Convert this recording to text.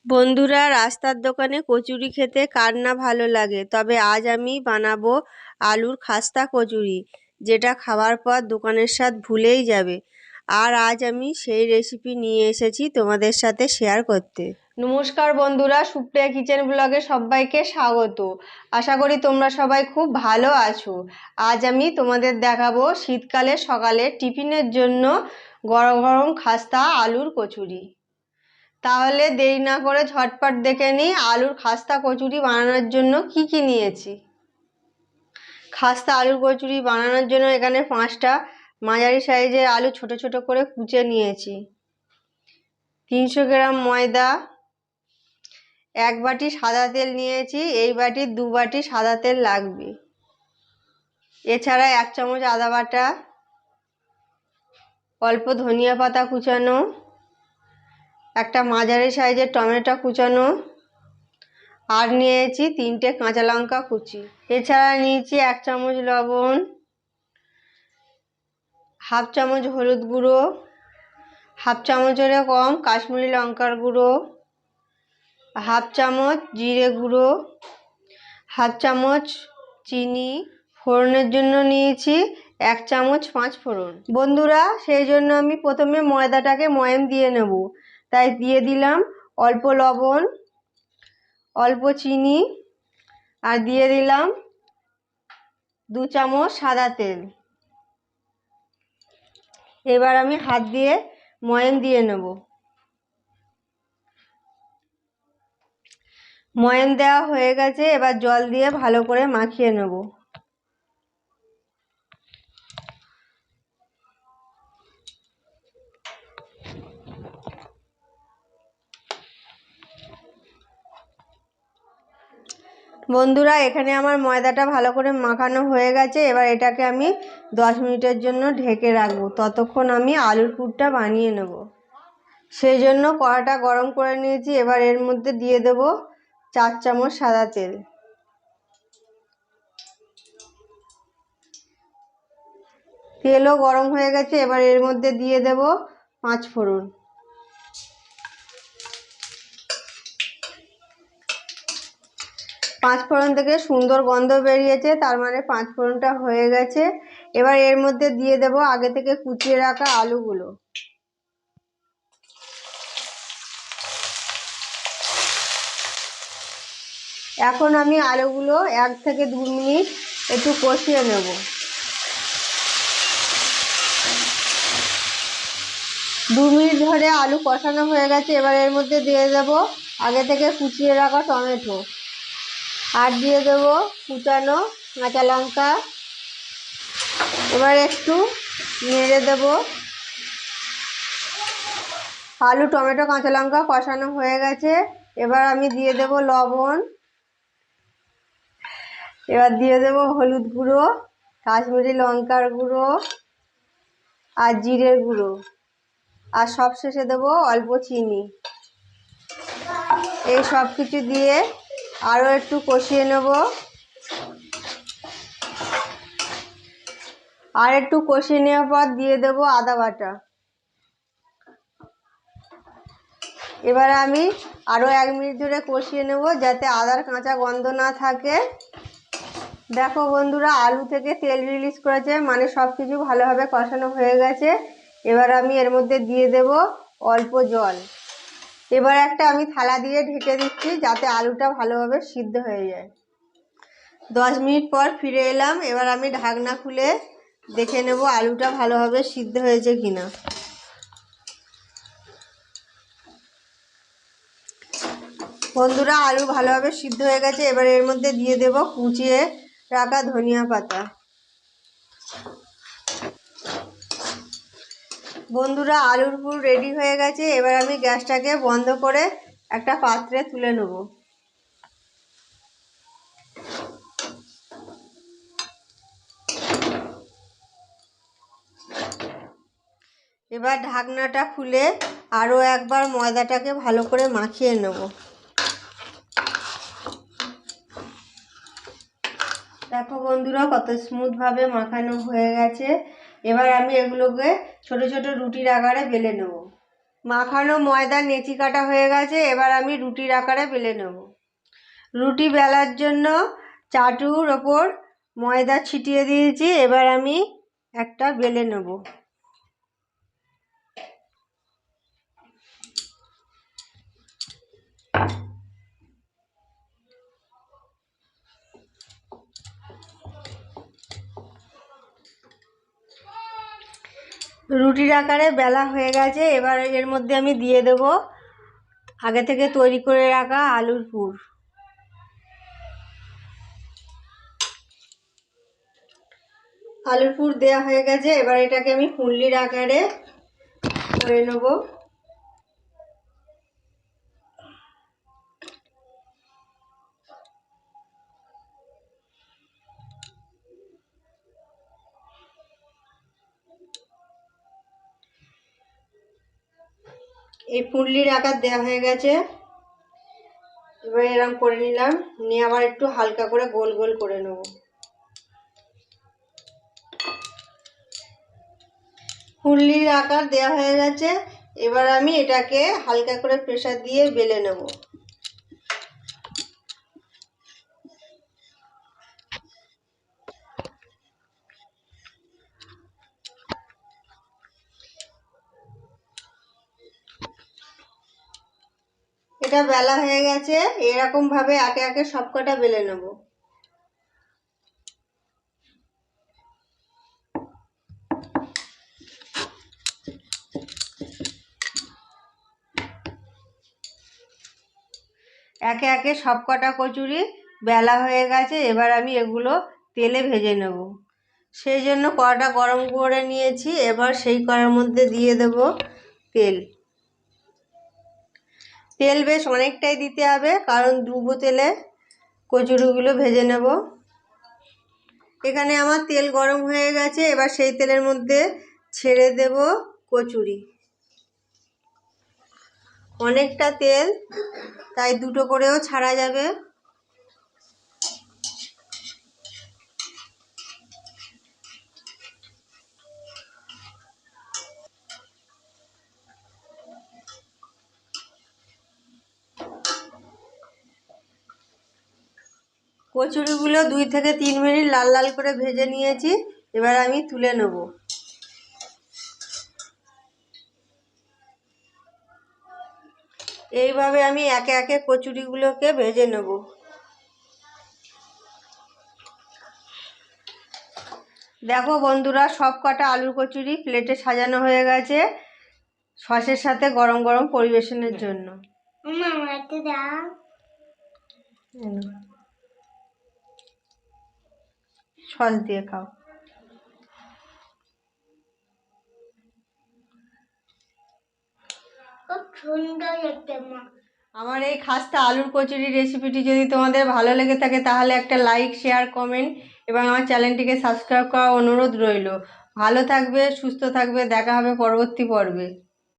বন্ধুরা, রাস্তার দোকানে কচুরি খেতে কার না ভালো লাগে। তবে আজ আমি বানাবো আলুর খাস্তা কচুরি, যেটা খাওয়ার পর দোকানের স্বাদ ভুলেই যাবে। আর আজ আমি সেই রেসিপি নিয়ে এসেছি তোমাদের সাথে শেয়ার করতে। নমস্কার বন্ধুরা, সুপ্রিয়া কিচেন ব্লগে সবাইকে স্বাগত। আশা করি তোমরা সবাই খুব ভালো আছো। আজ আমি তোমাদের দেখাবো শীতকালে সকালে টিফিনের জন্য গরম গরম খাস্তা আলুর কচুরি। তাহলে দেরি না করে ঝটপট দেখে নিই আলুর খাস্তা কচুরি বানানোর জন্য কি কি নিয়েছি। খাস্তা আলুর কচুরি বানানোর জন্য এখানে 5টা মাঝারি সাইজের আলু ছোট ছোট করে কুচে নিয়েছি। 300 গ্রাম ময়দা, 1 বাটি সাদা তেল নিয়েছি। এই বাটির 2 বাটি সাদা তেল লাগবে। এছাড়া 1 চামচ আদা বাটা, অল্প ধনিয়া পাতা কুচানো, একটা মাঝারি সাইজের টমেটো কুচানো, আর নিয়েছি 3টে কাঁচা লঙ্কা কুচি। এছাড়া নিয়েছি 1 চামচ লবণ, হাফ চামচ হলুদ গুঁড়ো, হাফ চামচেরও কম কাশ্মীরি লঙ্কার গুঁড়ো, হাফ চামচ জিরে গুঁড়ো, হাফ চামচ চিনি। ফোড়নের জন্য নিয়েছি 1 চামচ 5 ফোড়ন। বন্ধুরা, সেই জন্য আমি প্রথমে ময়দাটাকে ময়াম দিয়ে নেব। তাই দিয়ে দিলাম অল্প লবণ, অল্প চিনি, আর দিয়ে দিলাম 2 চামচ সাদা তেল। এবার আমি হাত দিয়ে ময়াম দিয়ে নেব। ময়াম দেওয়া হয়ে গেছে, এবার জল দিয়ে ভালো করে মাখিয়ে নেব। বন্ধুরা, এখানে আমার ময়দাটা ভালো করে মাখানো হয়ে গেছে। এবার এটাকে আমি 10 মিনিটের জন্য ঢেকে রাখবো। ততক্ষণ আমি আলুর পুরটা বানিয়ে নেব। সেই জন্য কড়াটা গরম করে নিয়েছি। এবার এর মধ্যে দিয়ে দেব 4 চামচ সাদা তেল। তেলও গরম হয়ে গেছে। এবার এর মধ্যে দিয়ে দেব 5 ফোড়ন। 5 ফোড়ন থেকে সুন্দর গন্ধ বেরিয়েছে, তার মানে 5 ফোড়নটা হয়ে গেছে। এবার এর মধ্যে দিয়ে দেব আগে থেকে কুচিয়ে রাখা আলুগুলো। এখন আমি আলুগুলো 1 থেকে 2 মিনিট একটু কষিয়ে নেব। 2 মিনিট ধরে আলু কষানো হয়ে গেছে। এবার এর মধ্যে দিয়ে দেব আগে থেকে কুচিয়ে রাখা টমেটো, আর দিয়ে দেব কুচানো কাঁচা লঙ্কা। এবার একটু নেড়ে দেব। আলু, টমেটো, কাঁচা লঙ্কা কষানো হয়ে গেছে। এবার আমি দিয়ে দেব লবণ। এবার দিয়ে দেব হলুদ গুঁড়ো, কাশ্মীরি লঙ্কার গুঁড়ো, আর জিরের গুঁড়ো, আর সবশেষে দেব অল্প চিনি। এই সব কিছু দিয়ে আরও একটু কষিয়ে নেব। আর একটু কষিয়ে নেওয়ার পর দিয়ে দেব আদা বাটা। এবার আমি আরও 1 মিনিট ধরে কষিয়ে নেব, যাতে আদার কাঁচা গন্ধ না থাকে। দেখো বন্ধুরা, আলু থেকে তেল রিলিজ করেছে, মানে সব কিছু ভালোভাবে কষানো হয়ে গেছে। এবার আমি এর মধ্যে দিয়ে দেব অল্প জল। এবার একটা আমি থালা দিয়ে ঢেকে দিচ্ছি, যাতে আলুটা ভালোভাবে সিদ্ধ হয়ে যায়। 10 মিনিট পর ফিরে এলাম। এবার আমি ঢাকনা খুলে দেখে নেব আলুটা ভালোভাবে সিদ্ধ হয়েছে কিনা। বন্ধুরা, আলু ভালোভাবে সিদ্ধ হয়ে গেছে। এবার এর মধ্যে দিয়ে দেব কুচিয়ে রাখা ধনিয়া পাতা। বন্ধুরা, আলুর পুর রেডি হয়ে গেছে। এবার আমি গ্যাসটাকে বন্ধ করে একটা পাত্রে তুলে নেব। এবার ঢাকনাটা খুলে আরও একবার ময়দাটাকে ভালো করে মাখিয়ে নেব। দেখো বন্ধুরা, কত স্মুথভাবে মাখানো হয়ে গেছে। এবার আমি এগুলোকে ছোট ছোট রুটির আকারে বেলে নেব। মাখানো ময়দা নেচি কাটা হয়ে গেছে, এবার আমি রুটির আকারে বেলে নেব। রুটি বেলার জন্য চাটুর ওপর ময়দা ছিটিয়ে দিয়েছি, এবার আমি একটা বেলে নেব। রুটির আকারে বেলা হয়ে গেছে, এবার এর মধ্যে আমি দিয়ে দেব আগে থেকে তৈরি করে রাখা আলুর পুর। আলুর পুর দেওয়া হয়ে গেছে, এবার এটাকে আমি ফুললির আকারে করে নেব। এই ফুললির আকার দেওয়া হয়ে গেছে, এবার এরকম করে নিলাম, নিয়ে আবার একটু হালকা করে গোল গোল করে নেব। ফুললির আকার দেওয়া হয়ে গেছে, এবার আমি এটাকে হালকা করে প্রেসার দিয়ে বেলে নেব। এটা বেলা হয়ে গেছে, এরকম ভাবে একে একে সবকটা বেলে নেব। একে একে সবকটা কচুরি বেলা হয়ে গেছে, এবার আমি এগুলো তেলে ভেজে নেব। সেই জন্য কড়াটা গরম করে নিয়েছি, এবার সেই কড়ার মধ্যে দিয়ে দেব তেল। তেল বেশ অনেকটাই দিতে হবে, কারণ ডুবো তেলে কচুরিগুলো ভেজে নেব। এখানে আমার তেল গরম হয়ে গেছে, এবার সেই তেলের মধ্যে ছেড়ে দেব কচুরি। অনেকটা তেল, তাই দুটো করেও ছাড়া যাবে। কচুরিগুলো 2 থেকে 3 মিনিট লাল লাল করে ভেজে নিয়েছি, এবার আমি তুলে নেব। এইভাবে আমি একে একে কচুরিগুলোকে ভেজে নেব। দেখো বন্ধুরা, সব কটা আলুর কচুরি প্লেটে সাজানো হয়ে গেছে সসের সাথে গরম গরম পরিবেশনের জন্য। সস দিয়ে খাও। আমার এই খাস্তা আলুর কচুরি রেসিপিটি যদি তোমাদের ভালো লেগে থাকে তাহলে একটা লাইক, শেয়ার, কমেন্ট এবং আমার চ্যানেলটিকে সাবস্ক্রাইব করার অনুরোধ রইল। ভালো থাকবে, সুস্থ থাকবে, দেখা হবে পরবর্তী পর্বে।